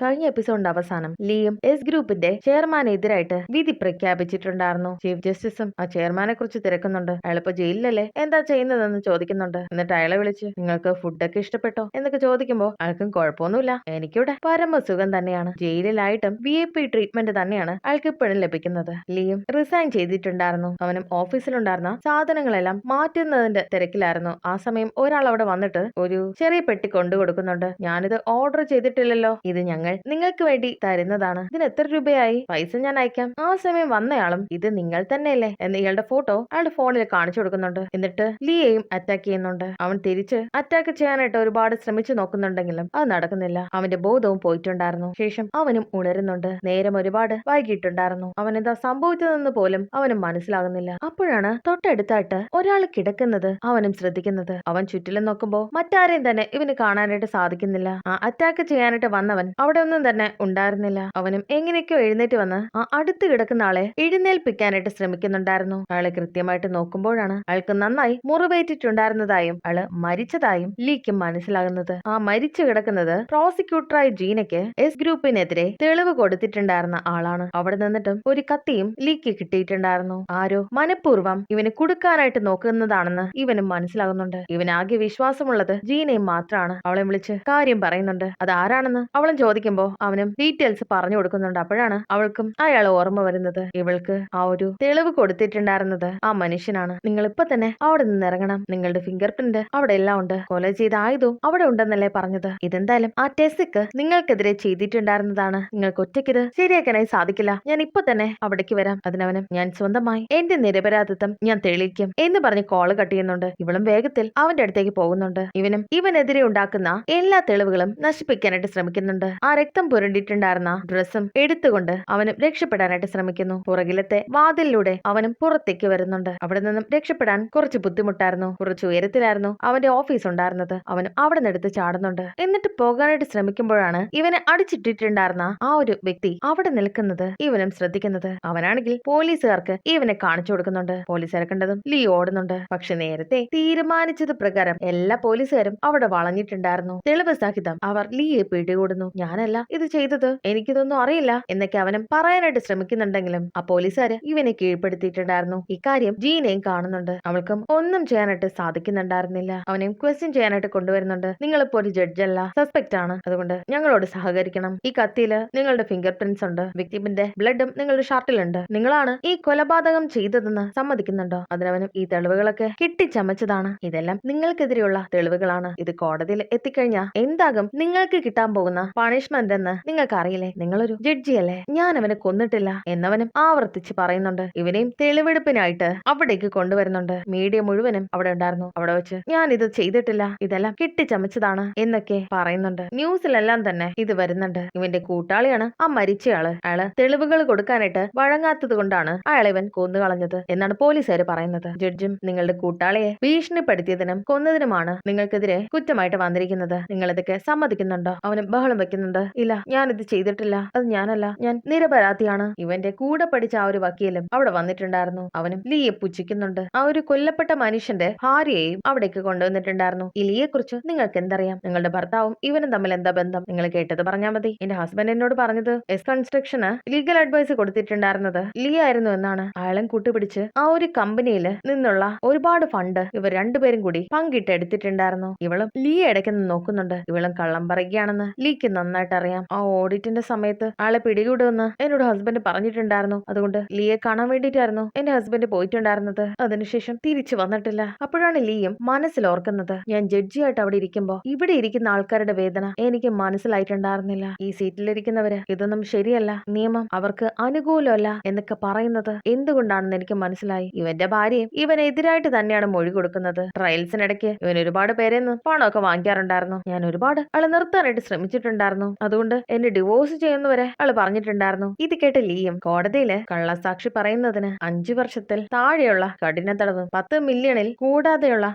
കഴിഞ്ഞ എപ്പിസോഡിന്റെ അവസാനം ലീയും എസ് ഗ്രൂപ്പിന്റെ ചെയർമാനെതിരായിട്ട് വിധി പ്രഖ്യാപിച്ചിട്ടുണ്ടായിരുന്നു. ചീഫ് ജസ്റ്റിസും ആ ചെയർമാനെ കുറിച്ച് തിരക്കുന്നുണ്ട്. അയാളിപ്പോ ജയിലിലല്ലേ, എന്താ ചെയ്യുന്നതെന്ന് ചോദിക്കുന്നുണ്ട്. എന്നിട്ട് അയാളെ വിളിച്ച് നിങ്ങൾക്ക് ഫുഡൊക്കെ ഇഷ്ടപ്പെട്ടോ എന്നൊക്കെ ചോദിക്കുമ്പോ അയാൾക്കും കുഴപ്പമൊന്നുമില്ല, എനിക്കിവിടെ പരമസുഖം തന്നെയാണ്, ജയിലിലായിട്ടും VIP ട്രീറ്റ്മെന്റ് തന്നെയാണ് അയാൾക്ക് ഇപ്പോഴും ലഭിക്കുന്നത്. ലീയും റിസൈൻ ചെയ്തിട്ടുണ്ടായിരുന്നു. അവനും ഓഫീസിലുണ്ടായിരുന്ന സാധനങ്ങളെല്ലാം മാറ്റുന്നതിന്റെ തിരക്കിലായിരുന്നു. ആ സമയം ഒരാൾ അവിടെ വന്നിട്ട് ഒരു ചെറിയ പെട്ടി കൊണ്ടു കൊടുക്കുന്നുണ്ട്. ഞാനിത് ഓർഡർ ചെയ്തിട്ടില്ലല്ലോ, ഇത് ഞങ്ങൾ നിങ്ങൾക്ക് വേണ്ടി തരുന്നതാണ്, ഇതിന് എത്ര രൂപയായി, പൈസ ഞാൻ അയക്കാം. ആ സമയം വന്നയാളും ഇത് നിങ്ങൾ തന്നെയല്ലേ എന്ന് ഇയാളുടെ ഫോട്ടോ അയാളുടെ ഫോണിൽ കാണിച്ചു കൊടുക്കുന്നുണ്ട്. എന്നിട്ട് ലീയെയും അറ്റാക്ക് ചെയ്യുന്നുണ്ട്. അവൻ തിരിച്ച് അറ്റാക്ക് ചെയ്യാനായിട്ട് ഒരുപാട് ശ്രമിച്ചു നോക്കുന്നുണ്ടെങ്കിലും അത് നടക്കുന്നില്ല. അവന്റെ ബോധവും പോയിട്ടുണ്ടായിരുന്നു. ശേഷം അവനും ഉണരുന്നുണ്ട്. നേരം ഒരുപാട് വൈകിട്ടുണ്ടായിരുന്നു. അവൻ എന്താ സംഭവിച്ചതെന്ന് പോലും അവനും മനസ്സിലാകുന്നില്ല. അപ്പോഴാണ് തൊട്ടടുത്തായിട്ട് ഒരാൾ കിടക്കുന്നത് അവനും ശ്രദ്ധിക്കുന്നത്. അവൻ ചുറ്റിലും നോക്കുമ്പോ മറ്റാരെയും തന്നെ ഇവന് കാണാനായിട്ട് സാധിക്കുന്നില്ല. ആ അറ്റാക്ക് ചെയ്യാനായിട്ട് വന്നവൻ അവിടെ ഒന്നും തന്നെ ഉണ്ടായിരുന്നില്ല. അവനും എങ്ങനെയൊക്കെയോ എഴുന്നേറ്റ് വന്ന് ആ അടുത്ത് കിടക്കുന്ന ആളെ എഴുന്നേൽപ്പിക്കാനായിട്ട് ശ്രമിക്കുന്നുണ്ടായിരുന്നു. അയാളെ കൃത്യമായിട്ട് നോക്കുമ്പോഴാണ് അയാൾക്ക് നന്നായി മുറിവേറ്റിട്ടുണ്ടായിരുന്നതായും അയാള് മരിച്ചതായും ലീക്ക് മനസ്സിലാകുന്നത്. ആ മരിച്ചു കിടക്കുന്നത് പ്രോസിക്യൂട്ടറായ ജീനയ്ക്ക് എസ് ഗ്രൂപ്പിനെതിരെ തെളിവ് കൊടുത്തിട്ടുണ്ടായിരുന്ന ആളാണ്. അവിടെ നിന്നിട്ടും ഒരു കത്തിയും ലീക്ക് കിട്ടിയിട്ടുണ്ടായിരുന്നു. ആരോ മനഃപൂർവ്വം ഇവന് കൊടുക്കാനായിട്ട് നോക്കുന്നതാണെന്ന് ഇവനും മനസ്സിലാകുന്നുണ്ട്. ഇവനാകെ വിശ്വാസമുള്ളത് ജീനയും മാത്രമാണ്. അവളെ വിളിച്ച് കാര്യം പറയുന്നുണ്ട്. അത് ആരാണെന്ന് അവളും ചോദിക്കുമ്പോ അവനും ഡീറ്റെയിൽസ് പറഞ്ഞു കൊടുക്കുന്നുണ്ട്. അപ്പോഴാണ് അവൾക്കും അയാൾ ഓർമ്മ വരുന്നത്. ഇവൾക്ക് ആ ഒരു തെളിവ് കൊടുത്തിട്ടുണ്ടായിരുന്നത് ആ മനുഷ്യനാണ്. നിങ്ങൾ ഇപ്പൊ തന്നെ അവിടെ നിന്ന് ഇറങ്ങണം, നിങ്ങളുടെ ഫിംഗർ പ്രിന്റ് അവിടെ എല്ലാം ഉണ്ട്, കൊല ചെയ്ത ആയുധവും അവിടെ ഉണ്ടെന്നല്ലേ പറഞ്ഞത്. ഇതെന്തായാലും ആ ടെസിക്ക് നിങ്ങൾക്കെതിരെ ചെയ്തിട്ടുണ്ടായിരുന്നതാണ്, നിങ്ങൾക്ക് ഒറ്റയ്ക്ക് ഇത് ശരിയാക്കാനായി സാധിക്കില്ല, ഞാൻ ഇപ്പൊ തന്നെ അവിടേക്ക് വരാം, അതിനവനും ഞാൻ സ്വന്തമായി എന്റെ നിരപരാധിത്വം ഞാൻ തെളിയിക്കും എന്ന് പറഞ്ഞ് കോള് കട്ട് ചെയ്യുന്നുണ്ട്. ഇവളും വേഗത്തിൽ അവന്റെ അടുത്തേക്ക് പോകുന്നുണ്ട്. ഇവനും ഇവനെതിരെ ഉണ്ടാക്കുന്ന എല്ലാ തെളിവുകളും നശിപ്പിക്കാനായിട്ട് ശ്രമിക്കുന്നുണ്ട്. ആ രക്തം പുരണ്ടിട്ടുണ്ടായിരുന്ന ഡ്രസ്സും എടുത്തുകൊണ്ട് അവനും രക്ഷപ്പെടാനായിട്ട് ശ്രമിക്കുന്നു. പുറകിലത്തെ വാതിലിലൂടെ അവനും പുറത്തേക്ക് വരുന്നുണ്ട്. അവിടെ നിന്നും രക്ഷപ്പെടാൻ കുറച്ച് ബുദ്ധിമുട്ടായിരുന്നു. കുറച്ച് ഉയരത്തിലായിരുന്നു അവന്റെ ഓഫീസ് ഉണ്ടായിരുന്നത്. അവനും അവിടെ നിന്ന് എടുത്ത് ചാടുന്നുണ്ട്. എന്നിട്ട് പോകാനായിട്ട് ശ്രമിക്കുമ്പോഴാണ് ഇവനെ അടിച്ചിട്ടിട്ടുണ്ടായിരുന്ന ആ ഒരു വ്യക്തി അവിടെ നിൽക്കുന്നത് ഇവനും ശ്രദ്ധിക്കുന്നത്. അവനാണെങ്കിൽ പോലീസുകാർക്ക് ഇവനെ കാണിച്ചു കൊടുക്കുന്നുണ്ട്. പോലീസുകാരെ കണ്ടതും ലീ ഓടുന്നുണ്ട്. പക്ഷെ നേരത്തെ തീരുമാനിച്ചത് പ്രകാരം എല്ലാ പോലീസുകാരും അവിടെ വളഞ്ഞിട്ടുണ്ടായിരുന്നു. തെളിവ് സഹിതം അവർ ലീയെ പിടികൂടുന്നു. ഞാനല്ല ഇത് ചെയ്തത്, എനിക്കിതൊന്നും അറിയില്ല എന്നൊക്കെ അവനും പറയാനായിട്ട് ശ്രമിക്കുന്നുണ്ടെങ്കിലും ആ പോലീസുകാര് ഇവനെ കീഴ്പ്പെടുത്തിയിട്ടുണ്ടായിരുന്നു. ഇക്കാര്യം ജീനയും കാണുന്നുണ്ട്. അവൾക്കും ഒന്നും ചെയ്യാനായിട്ട് സാധിക്കുന്നുണ്ടായിരുന്നില്ല. അവനെയും ക്വസ്റ്റ്യൻ ചെയ്യാനായിട്ട് കൊണ്ടുവരുന്നുണ്ട്. നിങ്ങളിപ്പോ ഒരു ജഡ്ജല്ല, സസ്പെക്ട് ആണ്, അതുകൊണ്ട് ഞങ്ങളോട് സഹകരിക്കണം. ഈ കത്തിയില് നിങ്ങളുടെ ഫിംഗർ പ്രിന്റ്സ് ഉണ്ട്, വിക്ടിമിന്റെ ബ്ലഡും നിങ്ങളുടെ ഷർട്ടിലുണ്ട്, നിങ്ങളാണ് ഈ കൊലപാതകം ചെയ്തതെന്ന് സമ്മതിക്കുന്നുണ്ടോ? അതിനവനും ഈ തെളിവുകളൊക്കെ കിട്ടിച്ചമച്ചതാണ്, ഇതെല്ലാം നിങ്ങൾക്കെതിരെയുള്ള തെളിവുകളാണ്, ഇത് കോടതിയിൽ എത്തിക്കഴിഞ്ഞാൽ എന്താകും നിങ്ങൾക്ക് കിട്ടാൻ പോകുന്ന പണിഷ്മെന്റ് എന്ന് നിങ്ങൾക്ക് അറിയില്ലേ, നിങ്ങളൊരു ജഡ്ജിയല്ലേ, ഞാൻ അവനെ കൊന്നിട്ടില്ല എന്നവനും ആവർത്തിച്ച് പറയുന്നുണ്ട്. ഇവനെയും തെളിവെടുപ്പിനായിട്ട് അവിടേക്ക് കൊണ്ടുവരുന്നുണ്ട്. മീഡിയ മുഴുവനും അവിടെ ഉണ്ടായിരുന്നു. അവിടെ വെച്ച് ഞാൻ ഇത് ചെയ്തിട്ടില്ല, ഇതെല്ലാം കിട്ടിച്ചമച്ചതാണ് എന്നൊക്കെ പറയുന്നുണ്ട്. ന്യൂസിലെല്ലാം തന്നെ ഇത് വരുന്നുണ്ട്. ഇവന്റെ കൂട്ടാളിയാണ് ആ മരിച്ചയാള്. അയാള് തെളിവുകൾ കൊടുക്കാനായിട്ട് വഴങ്ങാത്തത് കൊണ്ടാണ് അയാളെ ഇവൻ കൊന്നുകളഞ്ഞത് എന്നാണ് പോലീസുകാർ പറയുന്നത്. ജഡ്ജും നിങ്ങളുടെ കൂട്ടാളിയെ ഭീഷണിപ്പെടുത്തിയതിനും കൊന്നതിനുമാണ് നിങ്ങൾക്കെതിരെ കുറ്റമായിട്ട് വന്നിരിക്കുന്നത്, നിങ്ങൾ ഇതൊക്കെ സമ്മതിക്കുന്നുണ്ടോ? അവന് ബഹളം വെക്കുന്നുണ്ട്. ഇല്ല, ഞാൻ ഇത് ചെയ്തിട്ടില്ല, അത് ഞാനല്ല, ഞാൻ നിരപരാധിയാണ്. ഇവന്റെ കൂടെ പഠിച്ച ആ ഒരു വക്കീലും അവിടെ വന്നിട്ടുണ്ടായിരുന്നു. അവനും ലീയെ പുച്ഛിക്കുന്നുണ്ട്. ആ ഒരു കൊല്ലപ്പെട്ട മനുഷ്യന്റെ ഭാര്യയെയും അവിടേക്ക് കൊണ്ടുവന്നിട്ടുണ്ടായിരുന്നു. ഈ ലീയെ കുറിച്ച് നിങ്ങൾക്ക് എന്തറിയാം? നിങ്ങളുടെ ഭർത്താവും ഇവനും തമ്മിൽ എന്താ ബന്ധം? നിങ്ങൾ കേട്ടത് പറഞ്ഞാൽ മതി. എന്റെ ഹസ്ബൻഡ് എന്നോട് പറഞ്ഞത് എസ് കൺസ്ട്രക്ഷന് ലീഗൽ അഡ്വൈസ് കൊടുത്തിട്ടുണ്ടായിരുന്നത് ലീ ആയിരുന്നു എന്നാണ്. അയാളും കൂട്ടുപിടിച്ച് ആ ഒരു കമ്പനിയിൽ നിന്നുള്ള ഒരുപാട് ഫണ്ട് ഇവർ രണ്ടുപേരും കൂടി പങ്കിട്ടെടുത്തിട്ടുണ്ടായിരുന്നു. ഇവളും ലീ ഇടയ്ക്കൊന്ന് നോക്കുന്നുണ്ട്. ഇവളും കള്ളം പറയുകയാണെന്ന് ലീക്ക് നന്നായിട്ട് അറിയാം. ആ ഓഡിറ്റിന്റെ സമയത്ത് ആളെ പിടികൂടുമെന്ന് എന്നോട് ഹസ്ബൻഡ് പറഞ്ഞിട്ടുണ്ടായിരുന്നു. അതുകൊണ്ട് ലീയെ കാണാൻ വേണ്ടിയിട്ടായിരുന്നു എന്റെ ഹസ്ബൻഡ് പോയിട്ടുണ്ടായിരുന്നത്. അതിനുശേഷം തിരിച്ചു വന്നിട്ടില്ല. അപ്പോഴാണ് ലീയും മനസ്സിലോർക്കുന്നത്, ഞാൻ ജഡ്ജിയായിട്ട് അവിടെ ഇരിക്കുമ്പോ ഇവിടെ ഇരിക്കുന്ന ആൾക്കാരുടെ വേദന എനിക്ക് മനസ്സിലായിട്ടുണ്ടായിരുന്നില്ല. ഈ സീറ്റിലിരിക്കുന്നവര് ഇതൊന്നും ശരിയല്ല, നിയമം അവർക്ക് അനുകൂലമല്ല എന്നൊക്കെ പറയുന്നത് എന്തുകൊണ്ടാണെന്ന് എനിക്ക് മനസ്സിലായി. ഇവന്റെ ഭാര്യയും ഇവനെതിരായിട്ട് തന്നെയാണ് മൊഴി കൊടുക്കുന്നത്. ട്രയൽസിനിടയ്ക്ക് ഇവൻ ഒരുപാട് പേരെന്ന് പണമൊക്കെ വാങ്ങിക്കാറുണ്ടായിരുന്നു. ഞാൻ ഒരുപാട് ആളെ നിർത്താനായിട്ട് ശ്രമിച്ചിട്ടുണ്ടായിരുന്നു. അതുകൊണ്ട് എന്നെ ഡിവോഴ്സ് ചെയ്യുന്നവരെ ആള് പറഞ്ഞിട്ടുണ്ടായിരുന്നു. ഇത് കേട്ട് ലീയും കോടതിയില് കള്ളസാക്ഷി പറയുന്നതിന് 5 വർഷത്തിൽ താഴെയുള്ള കഠിന തടവും 10 മില്യണിൽ കൂടാതെയുള്ള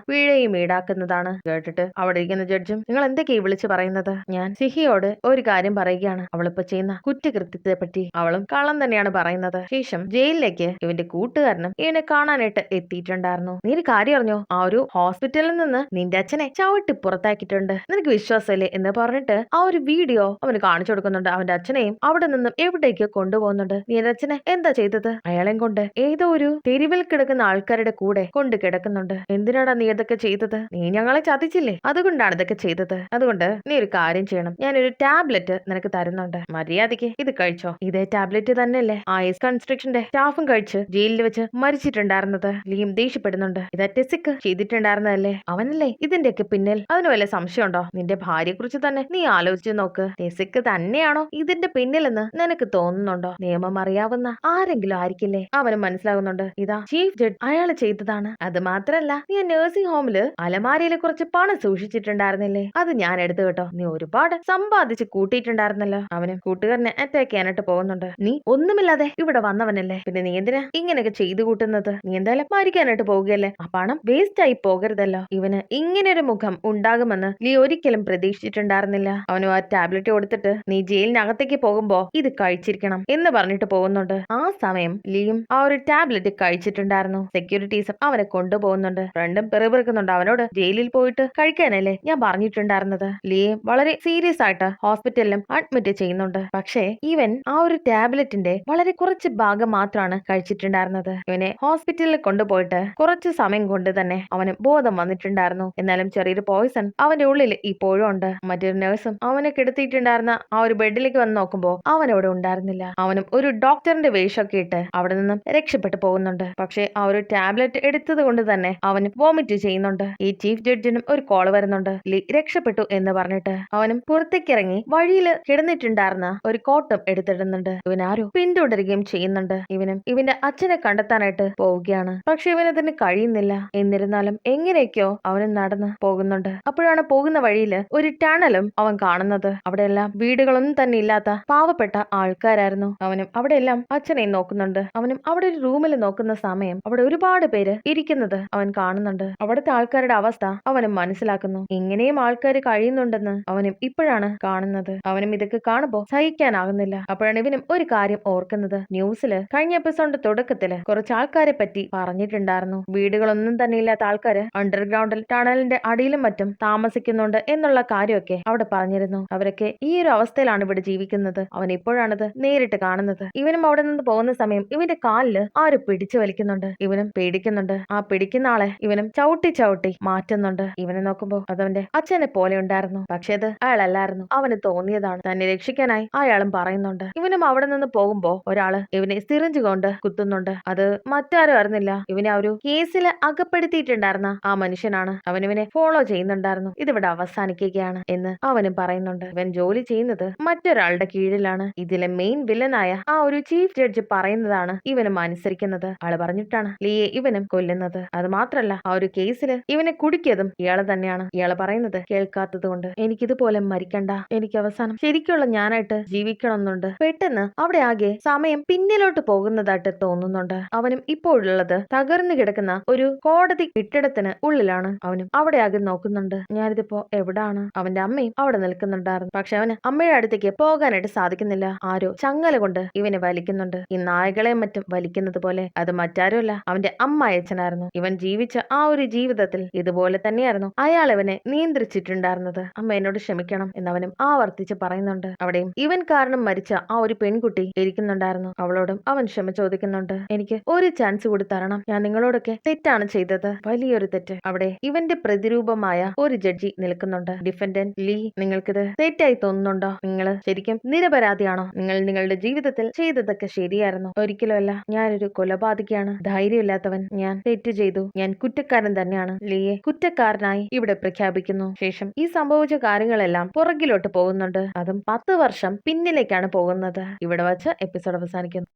പിഴയും ഈടാക്കുന്നതാണ്. കേട്ടിട്ട് അവിടെ ഇരിക്കുന്ന ജഡ്ജും നിങ്ങൾ എന്തൊക്കെയാ വിളിച്ചു പറയുന്നത്? ഞാൻ സിഹിയോട് ഒരു കാര്യം പറയുകയാണ്, അവളിപ്പോ ചെയ്യുന്ന കുറ്റകൃത്യത്തെ പറ്റി. അവളും കള്ളം തന്നെയാണ് പറയുന്നത്. ശേഷം ജയിലിലേക്ക് ഇവന്റെ കൂട്ടുകാരനും ഇവനെ കാണാനായിട്ട് എത്തിയിട്ടുണ്ടായിരുന്നു. നീ ഒരു കാര്യം അറിഞ്ഞോ? ആ ഒരു ഹോസ്പിറ്റലിൽ നിന്ന് നിന്റെ അച്ഛനെ ചവിട്ടി പുറത്താക്കിയിട്ടുണ്ട്, നിനക്ക് വിശ്വാസമല്ലേ എന്ന് പറഞ്ഞിട്ട് ആ ഒരു വീഡിയോ അവന് കാണിച്ചു കൊടുക്കുന്നുണ്ട്. അവന്റെ അച്ഛനെയും അവിടെ നിന്നും എവിടേക്കോ കൊണ്ടുപോകുന്നുണ്ട്. നീ എന്റെ അച്ഛനെ എന്താ ചെയ്തത്? അയാളെയും കൊണ്ട് ഏതോ ഒരു തെരുവിൽ കിടക്കുന്ന ആൾക്കാരുടെ കൂടെ കൊണ്ട് കിടക്കുന്നുണ്ട്. എന്തിനാടാ നീ ഇതൊക്കെ ചെയ്തത്? നീ ഞങ്ങളെ ചതിച്ചില്ലേ, അതുകൊണ്ടാണ് ഇതൊക്കെ ചെയ്തത്. അതുകൊണ്ട് നീ ഒരു കാര്യം ചെയ്യണം, ഞാനൊരു ടാബ്ലറ്റ് നിനക്ക് തരുന്നുണ്ട്, മര്യാദയ്ക്ക് ഇത് കഴിച്ചോ. ഇതേ ടാബ്ലറ്റ് തന്നെയല്ലേ ആ എസ് കൺസ്ട്രക്ഷന്റെ സ്റ്റാഫും കഴിച്ച് ജയിലിൽ വെച്ച് മരിച്ചിട്ടുണ്ടായിരുന്നത്. ലീം ദേഷ്യപ്പെടുന്നുണ്ട്. ഇത് ടെസിക്ക് ചെയ്തിട്ടുണ്ടായിരുന്നതല്ലേ, അവനല്ലേ ഇതിന്റെയൊക്കെ പിന്നിൽ. അതിന് വല്ല സംശയമുണ്ടോ? നിന്റെ ഭാര്യയെ കുറിച്ച് തന്നെ നീ ആലോചിച്ച് നോക്ക്. ടെസിക്ക് തന്നെയാണോ ഇതിന്റെ പിന്നിലെന്ന് നിനക്ക് തോന്നുന്നുണ്ടോ? നിയമം അറിയാവുന്ന ആരെങ്കിലും ആയിരിക്കില്ലേ. അവന് മനസ്സിലാകുന്നുണ്ട് ഇതാ ചീഫ് ജഡ്ജ് അയാൾ ചെയ്തതാണ്. അത് മാത്രല്ല, നീ നഴ്സിംഗ് ഹോമില് അലമാരയില് കുറച്ച് പണം സൂക്ഷിച്ചിട്ടുണ്ടായിരുന്നില്ലേ, അത് ഞാൻ എടുത്തു കേട്ടോ. നീ ഒരുപാട് സമ്പാദിച്ച് കൂട്ടിയിട്ടുണ്ടായിരുന്നല്ലോ. അവന് കൂട്ടുകാരനെ അറ്റാക്ക് ചെയ്യാനായിട്ട് പോകുന്നുണ്ട്. നീ ഒന്നുമില്ലാതെ ഇവിടെ വന്നവനല്ലേ, പിന്നെ നീ എന്തിനാ ഇങ്ങനെയൊക്കെ ചെയ്തു കൂട്ടുന്നത്? നീ എന്തായാലും മരിക്കാനായിട്ട് പോവുകയല്ലേ, ആ പണം വേസ്റ്റ് ആയി പോകരുതല്ലോ. ഇവന് ഇങ്ങനൊരു മുഖം ഉണ്ടാകുമെന്ന് ലീ ഒരിക്കലും പ്രതീക്ഷിച്ചിട്ടുണ്ടായിരുന്നില്ല. അവന് ആ ടാബ്ലറ്റ് കൊടുത്തിട്ട് നീ ജയിലിനകത്തേക്ക് പോകുമ്പോ ഇത് കഴിച്ചിരിക്കണം എന്ന് പറഞ്ഞിട്ട് പോകുന്നുണ്ട്. ആ സമയം ലീയും ആ ഒരു ടാബ്ലറ്റ് കഴിച്ചിട്ടുണ്ടായിരുന്നു. സെക്യൂരിറ്റീസും അവനെ കൊണ്ടുപോകുന്നുണ്ട്. ഫ്രണ്ടും പെറുപിറുക്കുന്നുണ്ട്. അവനോട് ജയിലിൽ പോയിട്ട് കഴിക്കാനല്ലേ ഞാൻ പറഞ്ഞിട്ടുണ്ടായിരുന്നത്. ലീയെ വളരെ സീരിയസ് ആയിട്ട് ഹോസ്പിറ്റലിലും അഡ്മിറ്റ് ചെയ്യുന്നുണ്ട്. പക്ഷേ ഇവൻ ആ ഒരു ടാബ്ലറ്റിന്റെ വളരെ കുറച്ച് ഭാഗം മാത്രമാണ് കഴിച്ചിട്ടുണ്ടായിരുന്നത്. ഇവനെ ഹോസ്പിറ്റലിൽ കൊണ്ടുപോയിട്ട് കുറച്ച് സമയം കൊണ്ട് തന്നെ അവന് ബോധം വന്നിട്ടുണ്ടായിരുന്നു. എന്നാലും ചെറിയൊരു പോയിസൺ അവന്റെ ഉള്ളിൽ ഇപ്പോഴും ഉണ്ട്. മറ്റൊരു നഴ്സും അവനെ കിടത്തിയിട്ടുണ്ടായിരുന്ന ആ ഒരു ബെഡിലേക്ക് വന്ന് നോക്കുമ്പോൾ അവൻ അവിടെ ഉണ്ടായിരുന്നില്ല. അവനും ഒരു ഡോക്ടറിന്റെ വേഷമൊക്കെ ഇട്ട് അവിടെ നിന്നും രക്ഷപ്പെട്ടു പോകുന്നുണ്ട്. പക്ഷേ ആ ഒരു ടാബ്ലറ്റ് എടുത്തത് കൊണ്ട് തന്നെ അവന് വോമിറ്റ് ചെയ്യുന്നുണ്ട്. ഈ ചീഫ് ജഡ്ജിനും ഒരു കോൾ വരുന്നുണ്ട്. ലീ രക്ഷപ്പെട്ടു എന്ന് പറഞ്ഞിട്ട് അവനും പുറത്തേക്കിറങ്ങി വഴിയിൽ കിടന്നിട്ടുണ്ടായിരുന്ന ഒരു കോട്ടും എടുത്തിടുന്നുണ്ട്. ഇവൻ ആരോ പിന്തുടരുകയും ചെയ്യുന്നുണ്ട്. ഇവനും ഇവന്റെ അച്ഛനെ കണ്ടെത്താനായിട്ട് പോവുകയാണ്. പക്ഷെ ഇവനതിന് കഴിയുന്നില്ല. എന്നിരുന്നാലും എങ്ങനെയൊക്കെയോ അവന് നടന്ന് പോകുന്നുണ്ട്. അപ്പോഴാണ് പോകുന്ന വഴിയിൽ ഒരു ടണലും അവൻ കാണുന്നത്. അവിടെയെല്ലാം വീടുകളൊന്നും തന്നെ ഇല്ലാത്ത പാവപ്പെട്ട ആൾക്കാരായിരുന്നു. അവനും അവിടെയെല്ലാം അച്ഛനെയും നോക്കുന്നുണ്ട്. അവനും അവിടെ ഒരു റൂമിൽ നോക്കുന്ന സമയം അവിടെ ഒരുപാട് പേര് ഇരിക്കുന്നത് അവൻ കാണുന്നുണ്ട്. അവിടുത്തെ ആൾക്കാരുടെ അവസ്ഥ അവനും മനസ്സിലാക്കുന്നു. ഇങ്ങനെയും ആൾക്കാർ കഴിയുന്നുണ്ടെന്ന് അവനും ഇപ്പോഴാണ് കാണുന്നത്. അവനും ഇതൊക്കെ കാണുമ്പോ സഹിക്കാനാകുന്നില്ല. അപ്പോഴാണ് ഇവനും ഒരു കാര്യം ഓർക്കുന്നത്. ന്യൂസില് കഴിഞ്ഞ എപ്പിസോഡിന്റെ തുടക്കത്തില് കുറച്ച് ആൾക്കാരെ പറ്റി പറഞ്ഞിട്ടുണ്ടായിരുന്നു. വീടുകളൊന്നും തന്നെ ഇല്ലാത്ത ആൾക്കാര് അണ്ടർഗ്രൗണ്ടിൽ ടണലിന്റെ അടിയിലും മറ്റും താമസിക്കുന്നുണ്ട് എന്നുള്ള കാര്യമൊക്കെ അവിടെ പറഞ്ഞിരുന്നു. അവരൊക്കെ ഈ ഒരു അവസ്ഥയിലാണ് ഇവിടെ ജീവിക്കുന്നത്. അവൻ ഇപ്പോഴാണത് നേരിട്ട് കാണുന്നത്. ഇവനും അവിടെ നിന്ന് പോകുന്ന സമയം ഇവന്റെ കാലില് ആര് പിടിച്ചു വലിക്കുന്നുണ്ട്. ഇവനും പേടിക്കുന്നുണ്ട്. ആ പിടിക്കുന്ന ആളെ ഇവനും ചവിട്ടി ചവിട്ടി മാറ്റുന്നുണ്ട്. ഇവനെ നോക്കുമ്പോ അതവന്റെ അച്ഛനെ പോലെ ഉണ്ടായിരുന്നു. പക്ഷെ അത് അയാളല്ലായിരുന്നു. അവന് തോന്നിയതാണ്. തന്നെ രക്ഷിക്കാനായി അയാളും പറയുന്നുണ്ട്. ഇവനും അവിടെ നിന്ന് പോകുമ്പോ ഒരാള് ഇവനെ സിറിഞ്ച് കൊണ്ട് കുത്തുന്നുണ്ട്. അത് മറ്റാരും അറിഞ്ഞില്ല. ഇവനെ ആ ഒരു കേസിൽ അകപ്പെടുത്തിയിട്ടുണ്ടായിരുന്ന ആ മനുഷ്യനാണ്. അവൻ ഇവനെ ഫോളോ ചെയ്യുന്നുണ്ടായിരുന്നു. ഇതിവിടെ അവസാനിക്കുകയാണ് എന്ന് അവനും പറയുന്നുണ്ട്. ഇവൻ ജോലി ചെയ്യുന്നത് മറ്റൊരാളുടെ കീഴിലാണ്. ഇതിലെ മെയിൻ വില്ലനായ ആ ഒരു ചീഫ് ജഡ്ജ് പറയുന്നതാണ് ഇവനും അനുസരിക്കുന്നത്. ആള് പറഞ്ഞിട്ടാണ് ലീയെ ഇവനും കൊല്ലുന്നത്. അത് മാത്രല്ല ആ ഒരു കേസിൽ ഇവനെ കുടുക്കിയതും ഇയാള് തന്നെയാണ്. ഇയാള് പറയുന്നത് കേൾക്കാത്തത് കൊണ്ട് എനിക്കിതുപോലെ മരിക്കണ്ട, എനിക്ക് അവസാനം ശരിക്കുള്ള ഞാനായിട്ട് ജീവിക്കണമെന്നുണ്ട്. പെട്ടെന്ന് അവിടെ ആകെ സമയം പിന്നിലോട്ട് പോകുന്നതായിട്ട് തോന്നുന്നുണ്ട്. അവനും ഇപ്പോഴുള്ളത് തകർന്നു കിടക്കുന്ന ഒരു കോടതി കെട്ടിടത്തിന് ഉള്ളിലാണ്. അവനും അവിടെ ആകെ നോക്കുന്നുണ്ട്. ഞാനിതിപ്പോ എവിടാണ്? അവന്റെ അമ്മയും അവിടെ നിൽക്കുന്നുണ്ടായിരുന്നു. പക്ഷെ അവന് അമ്മയുടെ അടുത്തേക്ക് പോകാനായിട്ട് സാധിക്കുന്നില്ല. ആരോ ചങ്ങല കൊണ്ട് ഇവനെ വലിക്കുന്നുണ്ട്. ഈ നായകളെയും മറ്റും വലിക്കുന്നത് പോലെ. അത് മറ്റാരുമല്ല, അവന്റെ അമ്മായച്ചനായിരുന്നു. ഇവൻ ജീവിച്ച ആ ഒരു ജീവിതത്തിൽ ഇതുപോലെ തന്നെയായിരുന്നു അയാൾ ഇവനെ നിയന്ത്രിച്ചിട്ടുണ്ടായിരുന്നത്. അമ്മ എന്നോട് ക്ഷമിക്കണം എന്നവനും ആവർത്തിച്ച് പറയുന്നുണ്ട്. അവിടെയും ഇവൻ കാരണം മരിച്ച ആ ഒരു പെൺകുട്ടി ഇരിക്കുന്നുണ്ടായിരുന്നു. അവളോടും അവൻ ക്ഷമ ചോദിക്കുന്നുണ്ട്. എനിക്ക് ഒരു ചാൻസ് കൂടി തരണം, ഞാൻ നിങ്ങളോടൊക്കെ തെറ്റാണ് ചെയ്തത്, വലിയൊരു തെറ്റ്. അവിടെ ഇവന്റെ പ്രതിരൂപമായ ഒരു ജഡ്ജി നിൽക്കുന്നുണ്ട്. ഡിഫൻഡന്റ് ലീ, നിങ്ങൾക്കിത് തെറ്റായി തോന്നുന്നുണ്ടോ? നിങ്ങൾ ശരിക്കും നിരപരാധിയാണോ? നിങ്ങൾ നിങ്ങളുടെ ജീവിതത്തിൽ ചെയ്തതൊക്കെ ശരിയായിരുന്നു? ഒരിക്കലുമല്ല, ഞാനൊരു കൊലപാതകയാണ്, ധൈര്യമില്ലാത്തവൻ, ഞാൻ തെറ്റ് ചെയ്തു, ഞാൻ കുറ്റക്കാരൻ തന്നെയാണ്. ലീയെ കുറ്റക്കാരനായി ഇവിടെ പ്രഖ്യാപിക്കുന്നു. ശേഷം ഈ സംഭവിച്ച കാര്യങ്ങളെല്ലാം പുറകിലോട്ട് പോകുന്നുണ്ട്. അതും 10 വർഷം പിന്നിലേക്കാണ് പോകുന്നത്. ഇവിടെ വച്ച് എപ്പിസോഡ് അവസാനിക്കുന്നു.